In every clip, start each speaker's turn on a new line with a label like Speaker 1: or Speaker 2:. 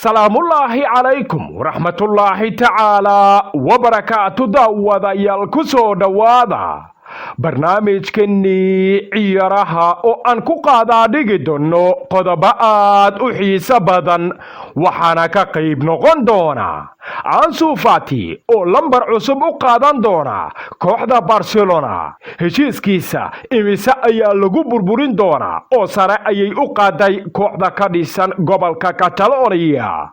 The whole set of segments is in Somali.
Speaker 1: salaamullaahi calaykum waraxmatullaahi tacaalaa wabarakaatu daawadayaal ku soo dhowaada barnaamijkeennii ciyaaraha oo aan ku qaadaa dhigi doonno qodobo aad u xiiso badan waxaana ka qayb noqon doona Ansu Fati oo lambar cusub u qaadan doona kooxda Barcelona heshiiskiisa imise ayaa lagu burburin doona oo sare ayay u qaaday kooxda ka dhisan gobolka Catalonia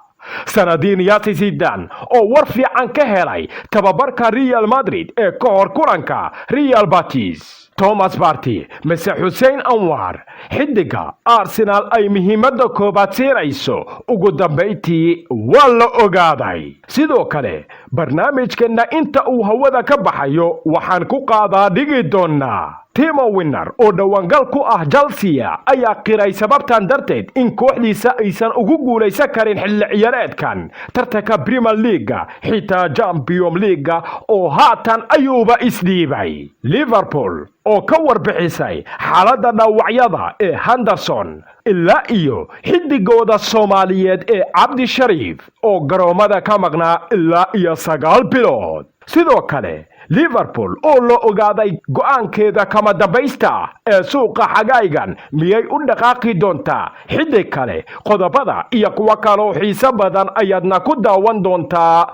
Speaker 1: sanadiin yaasi Zidane oo war fiican ka helay tababarka Real Madrid ee ka hor kulanka Real Betis Thomas Partey mise Hussein Anwar xidiga Arsenal ay muhiimada koobaad siinayso ugu dambeyntii waa la ogaaday sidoo kale barnaamijkeena inta uu hawada ka baxayo waxaan ku qaadaa dhigi doonaa Timo Werner oo dhawaangal ku ah Chelsea ayaa qiray sababtan darteed in kooxdiisa aysan ugu guuleysan karin xilli ciyaareedkan tartanka Premier League xitaa Champions League oo haatan ayuuba isdhiibay Liverpool oo ka warbixisay xaaladda dhaawacyada ee Henderson ilaa iyo xidigooda Soomaaliyeed ee Cabdi Shariif oo garoomada ka maqnaa ilaa iyo 9 bilood sidoo kale Liverpool oo loo ogaaday go'aankeeda kama dambaysta ee suuqa xagaygan miyay u dhaqaaqi doontaa xidig kale qodobada iyo kuwa kale oo xiiso badan ayaadna ku daawan doontaa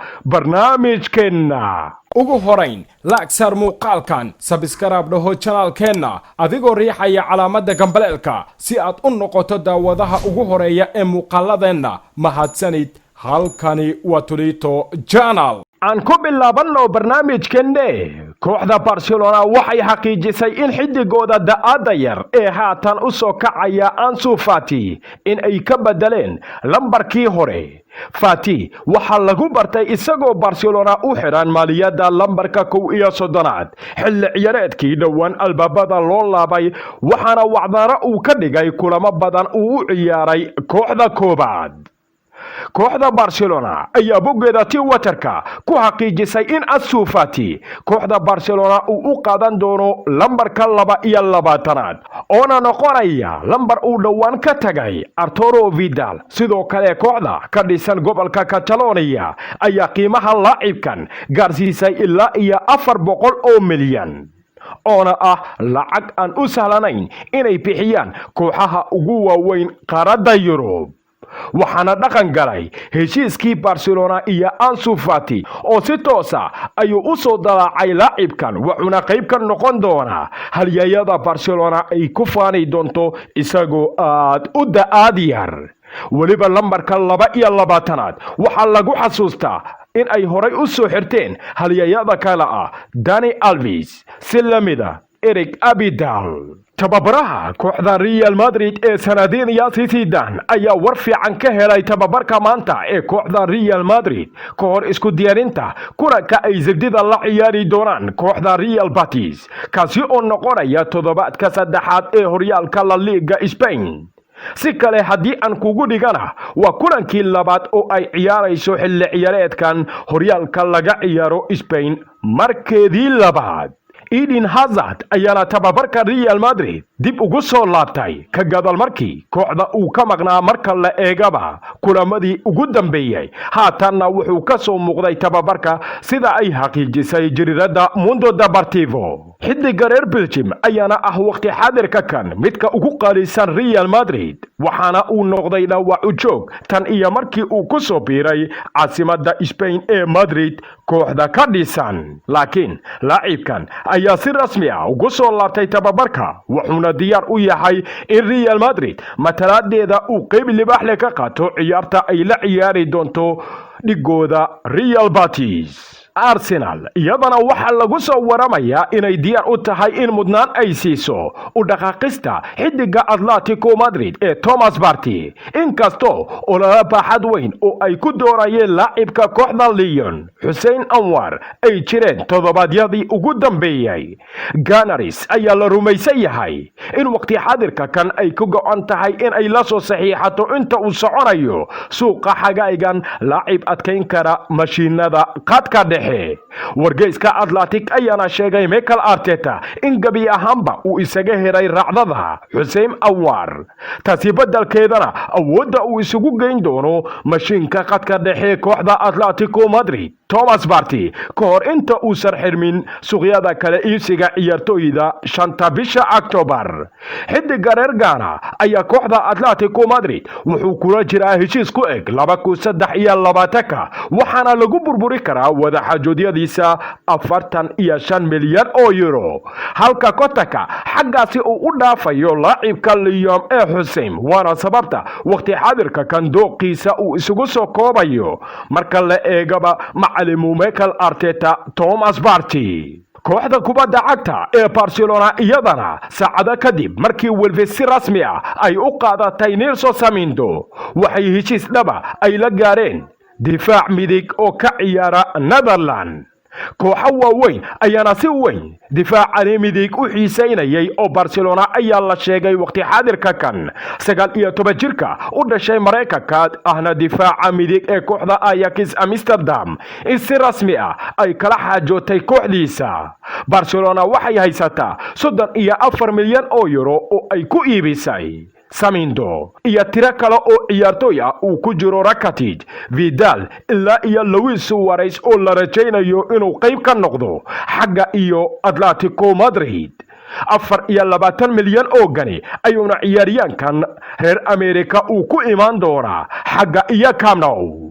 Speaker 1: barnaamijkeena ugu horeyn laagsar muuqaalkan subscribe dhaho channelkeena adigoo riixaya calaamadda gambaleelka si aad u noqoto daawadaha ugu horeeya ee muuqaaladeena mahadsanid halkani waa Tulito Channel aan ku bilaabanno barnaamijkeenne kooxda Barcelona waxay xaqiijisay in xidigooda da'ada yar ee haatan u soo kacaya Ansu Fati in ay ka bedeleen lambarkii hore Fati waxa lagu bartay isagoo Barcelona u xiran maaliyada lambarka 31 xilli ciyaareedkii dhawaan albaabada loo laabay waxaana wacdara uu ka dhigay kulamo badan uu u ciyaaray kooxda koobaad kooxda Barcelona ayaa bogeeda Twitterka ku xaqiijisay in Ansu Fati kooxda Barcelona uu u qaadan doono lambarka 22 oo noqonaya lambar uu dhawaan ka tagay Arturo Vidal sidoo kale kooxda ka dhisan gobolka Catalonia ayaa qiimaha laacibkan gaarsiisay ilaa iyo 400 oo milyan oona ah lacag aan u sahlanayn inay bixiyaan kooxaha ugu waaweyn qaaradda Yurub waxaana dhaqan galay heshiiskii Barcelona iyo Ansu Fati oo si toos ah ayuu u soo dalaacay laacibkan wuxuuna qayb ka noqon doona halyayada Barcelona ay ku faani doonto isagoo aad u da'ad yar waliba lambarka 22 waxa lagu xasuustaa in ay horay u soo xirteen halyayada kale ah Dani Alves si lamida Eric Abidal tababaraha kooxda Real Madrid ee sanadiin yaasi Zidane ayaa war fiican ka helay tababarka maanta ee kooxda Real Madrid ka hor isku diyaarinta kulanka ay Zagdida la ciyaari doonaan kooxda Real Betis kaasi oo noqonaya toddobaadka saddexaad ee horyaalka La Liga Spain si kale haddii aan kugu dhigana waa kulankii labaad oo ay ciyaarayso xilli ciyaareedkan horyaalka laga ciyaaro Spain markeedii labaad Eden Hazard ayaana tababarka Real Madrid dib ugu soo laabtay ka gadal markii kooxda uu ka maqnaa marka la eegaba kulamadii ugu dambeeyay haatanna wuxuu ka soo muuqday tababarka sida ay xaqiijisay jariirada Mundo Deportivo xidiga reer Belgium ayaana ah waqti xaadirka kan midka ugu qaalisan Real Madrid waxaana uu noqday dhaawac u joog tan iyo markii uu ku soo biiray caasimadda Spain ee Madrid kooxda ka dhisan laakiin laacibkan ayaa si rasmi ah ugu soo laabtay tababarka wuxuuna diyaar u yahay in Real Madrid mataladeeda uu qayb libaax leh ka qaato ciyaarta ay la ciyaari doonto dhigooda Real Betis Arsenal iyadana waxa lagu soo waramayaa inay diyaar u tahay in mudnaan ay siiso u dhaqaaqista xidiga Atletico Madrid ee Thomas Partey inkastoo oo la baaxad weyn oo ay ku doonayeen laacibka kooxda Lyon Hussein Anwar ay jireen toddobaadyadii ugu dambeeyay Gunners ayaa la rumaysan yahay in waqti xaadirka kan ay ku go'an tahay in ay la soo saxiixato inta uu soconayo suuqa xagaygan laacib adkayn kara mashiinada qadka dhexe. Wargeyska Athletic ayaana sheegay Mikel Arteta in gabi ahaanba uu isaga heray raacdada Hussein Aouar, taasi beddelkeedana awoodda uu isugu geyn doono mashiinka qadka dhexe kooxda Atletico Madrid Thomas Partey ka hor inta uusan xirmin suuqyada kala iibsiga ciyaartooyda 5 bisha October. Xidiga reer Ghana ayaa kooxda Atletico Madrid wuxuu kula jiraa heshiis ku eg 2023 waxaana lagu burburi karaa wadaxaajoodiyadiisa 45 milyan oo euro, halka kotaka xaggaasi uu u dhaafayo laacibka Liam Hussein, waana sababta waqti xaadirka kan dooqiisa uu isugu soo koobayo marka la eegaba macallimu Mikel Arteta Thomas Partey. kooxda kubadda cagta ee Barcelona iyadana saacado kadib markii Wolves si rasmi ah ay u qaadatay Nelson Semedo waxay heshiis dhaba ay la gaareen difaac midig oo ka ciyaara Netherlands. kooxo waaweyn ayaana si weyn difaacani midig u xiiseynayay oo Barcelona ayaa la sheegay waqti xaadirka kan 19 jirka u dhashay Mareykanka ahna difaaca midig ee kooxda Ajax Amsterdam in si rasmi ah ay kala xaajootay kooxdiisa. Barcelona waxay haysataa 34 milyan oo euro oo ay ku iibisay Semedo iyo tiro kale oo ciyaartooy ah uu ku jiro Rakitic, Vidal ilaa iyo Luis Suarez oo la rajaynayo inuu qayb ka noqdo xagga iyo Atletico Madrid. 24 milyan oo gani ayuuna ciyaaryahankan reer Amerika uu ku imaan doonaa xagga iyo Camp Nou.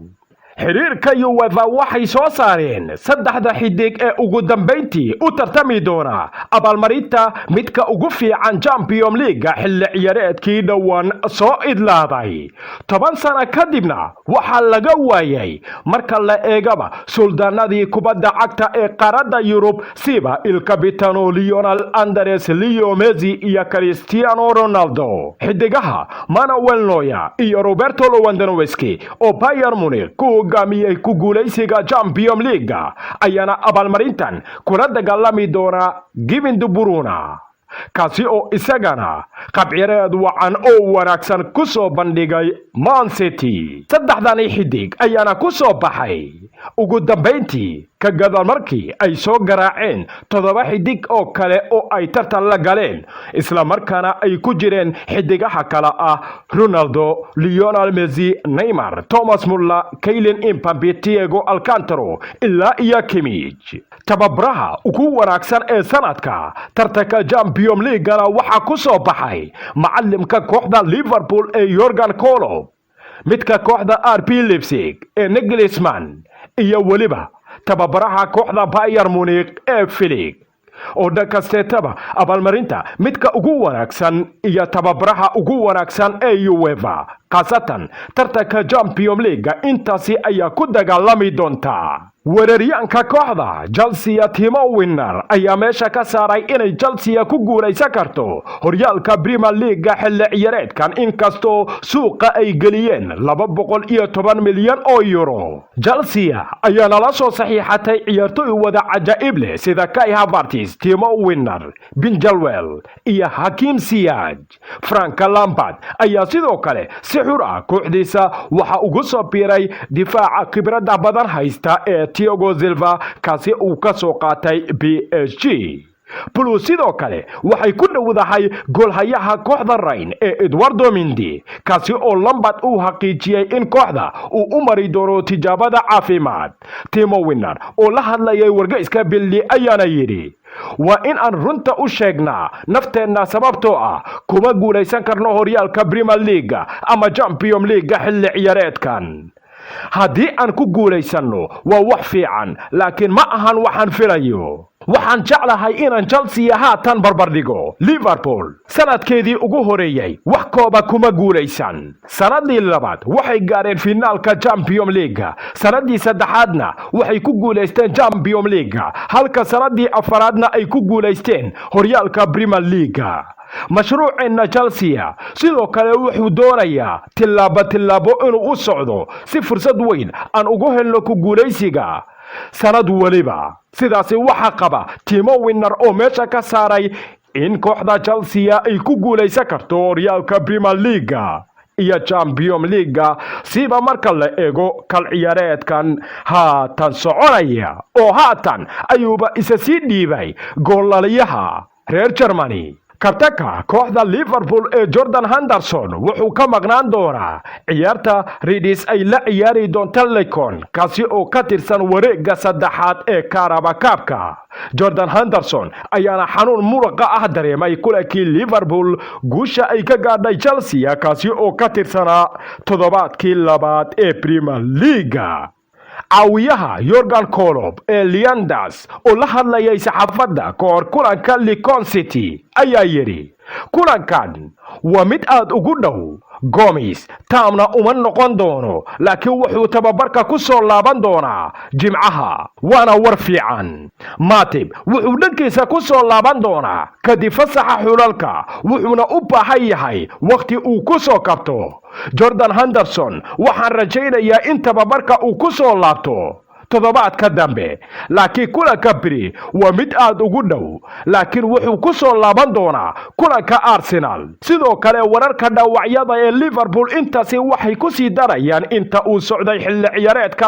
Speaker 1: xiriirka UEFA waxay soo saareen saddexda xidig ee ugu dambeyntii u tartami doona abaalmarinta midka ugu fiican Champions League xilli ciyaareedkii dhawaan soo idlaaday 10 sano kadibna waxaa laga waayay marka la eegaba suldaanadii kubadda cagta ee qaaradda Yurub siba il capitano Lionel Andres Leo Messi iyo Cristiano Ronaldo. xidigaha Manuel Neuer iyo Roberto Lewandowski oo Bayern Munich hogaamiyay ku guuleysiga Champions League ayaana abaalmarintan kula dagaalami doona Kevin De Bruyne, kaasi oo isagana qabcireed wacan oo wanaagsan ku soo bandhigay Man City. saddexdani xidig ayaana ku soo baxay ugu dambeyntii ka gadaal markii ay soo garaaceen 7 xidig oo kale oo ay tartan la galeen isla markaana ay ku jireen xidigaha kala ah Ronaldo, Lionel Messi, Neymar, Thomas Muller, Kylian Mbappe, Thiago Alcantara ilaa iyo Kimmich. tababaraha ugu wanaagsan ee sanadka tartanka Champions League-na waxaa ku soo baxay macallimka kooxda Liverpool ee Jurgen Klopp, midka kooxda RB Leipzig ee Nagelsmann iyo waliba tababaraha kooxda Bayern Munich ee Flick. oo dhakasteetaba abaalmarinta midka ugu wanaagsan iyo tababaraha ugu wanaagsan ee UEFA qaasatan tartanka Champions League intaasi ayaa ku dagaalami doonta. weeraryahanka kooxda Chelsea Timo Werner ayaa meesha ka saaray inay Chelsea ku guuleysan karto horyaalka Premier League xilli ciyaareedkan inkastoo suuqa ay geliyeen 210 milyan oo euro. Chelsea ayaa la soo saxiixatay ciyaartooy wada cajaa'ib leh sida Kai Havertz, Timo Werner, Ben Chilwell iyo Hakim Ziyech. Frank Lampard ayaa sidoo kale si xur ah kooxdiisa waxa ugu soo biiray difaaca khibradda badan haysta ee Thiago Silva kaasi uu ka soo qaatay PSG. Plus sidoo kale waxay ku dhawdahay goolhayaha kooxda Rennes ee Eduardo Mendy kaasi oo Lampard uu xaqiijiyay in kooxda uu u mari doono tijaabada caafimaad. Timo Werner oo la hadlayay wargeyska Billy ayaana yidhi waa in aan runta u sheegnaa nafteena sababtoo ah kuma guuleysan karno horyaalka Premier League ama Champions League xilli ciyaareedkan. haddii aan ku guuleysano waa wax fiican laakiin ma ahan waxaan filayo. waxaan jeclahay inaan Chelsea haatan barbardhigo Liverpool sanadkeedii ugu horeeyay wax kooba kuma guuleysan. sanadii labaad waxay gaareen finaalka Champions League, sanadii saddexaadna waxay ku guuleysteen Champions League halka sanadii afaraadna ay ku guuleysteen horyaalka Premier League. mashruuceena Chelsea sidoo kale wuxuu doonayaa tilaabo inuu u socdo si fursad weyn aan ugu helno ku guuleysiga sanad waliba. sidaasi waxa qaba Timo Werner oo meesha ka saaray in kooxda Chelsea ay ku guuleysan karto horyaalka Premier League iyo Champions League siba marka la eego kal ciyaareedkan haatan soconaya oo haatan ayuuba isa sii dhiibay goolaliyaha reer Germany kabtanka kooxda Liverpool ee Jordan Henderson wuxuu ka maqnaan doonaa ciyaarta Reds ay la ciyaari doonto Lincoln kaasi oo ka tirsan wareegga saddexaad ee Carabao Cup-ka. Jordan Henderson ayaana xanuun muruqa ah dareemay kulankii Liverpool guusha ay ka gaadhay Chelsea kaasi oo ka tirsanaa toddobaadkii labaad ee Premier League. caawiyaha Jurgen Klopp ee Lianders oo la hadlayay saxaafadda kahor kulanka Lincoln City ayaa yidhi kulankan waa mid aad ugu dhow Gomes taamna uma noqon doono laakiin wuxuu tababarka ku soo laaban doonaa Jimcaha waana war fiican. Matip wuxuu dhankiisa ku soo laaban doonaa kadib fasaxa xulalka wuxuuna u baahan yahay waqti uu ku soo kabto. Jordan Henderson waxaan rajaynayaa in tababarka uu ku soo laabto toddobaadka dambe laakiin kulanka biri waa mid aad ugu dhow laakiin wuxuu ku soo laaban doonaa kulanka Arsenal. sidoo kale wararka dhaawacyada ee Liverpool intaasi waxay ku sii darayaan inta uu socday xilli ciyaareedka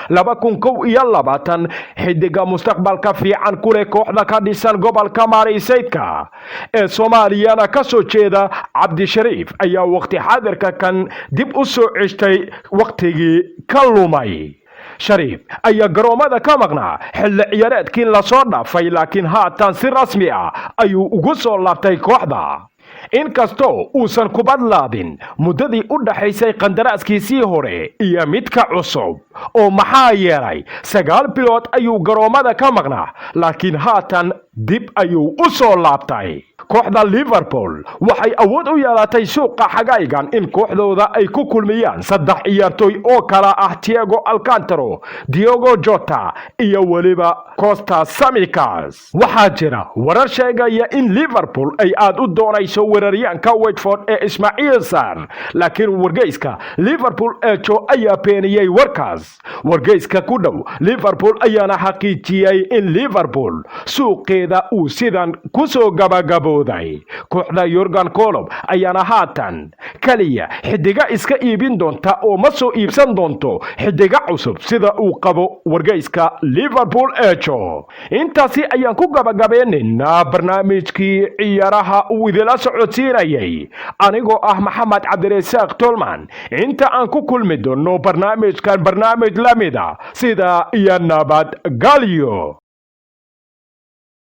Speaker 1: 2020-2021 xidiga mustaqbalka fiican ku leh kooxda ka dhisan gobolka Maariisaydka ee Soomaaliyana ka soo jeeda Cabdishariif ayaa waqti xaadirka kan dib u soo ceshtay waqtigii ka lumay. Shariif ayaa garoomada ka maqnaa xilli ciyaareedkii la soo dhaafay laakiin haatan si rasmi ah ayuu ugu soo laabtay kooxda. inkastoo uusan kubad laadin muddadii u dhaxaysay qandaraaskiisii hore iyo midka cusub oo maxaa yeelay 9 bilood ayuu garoomada ka maqnaa laakiin haatan dib ayuu u soo laabtay. kooxda Liverpool waxay awood u yeelatay suuqa xagaygan in kooxdooda ay ku kulmiyaan 3 ciyaartoy oo kala ah Thiago Alcantara, Diogo Jota iyo waliba Costa Tsimikas. waxaa jira warar sheegaya in Liverpool ay aad u doonayso weeraryahanka Watford ee Ismail Sarr laakiin wargeyska Liverpool Echo ayaa beeniyay warkaas. wargeyska ku dhow Liverpool ayaana xaqiijiyay in Liverpool suuqeeda uu sidan ku soo gabagabooday. kooxda Jurgen Klopp ayaana haatan kaliya xidiga iska iibin doonta oo ma soo iibsan doonto xidiga cusub sida uu qabo wargeyska Liverpool Echo. intaasi ayaan ku gabagabeenaynaa barnaamijkii ciyaaraha uu idila socodsiinayay anigoo ah Maxamed Cabdirasaaq Tolman. inta aan ku kulmi doono barnaamij lamida sida iyo nabad galyo.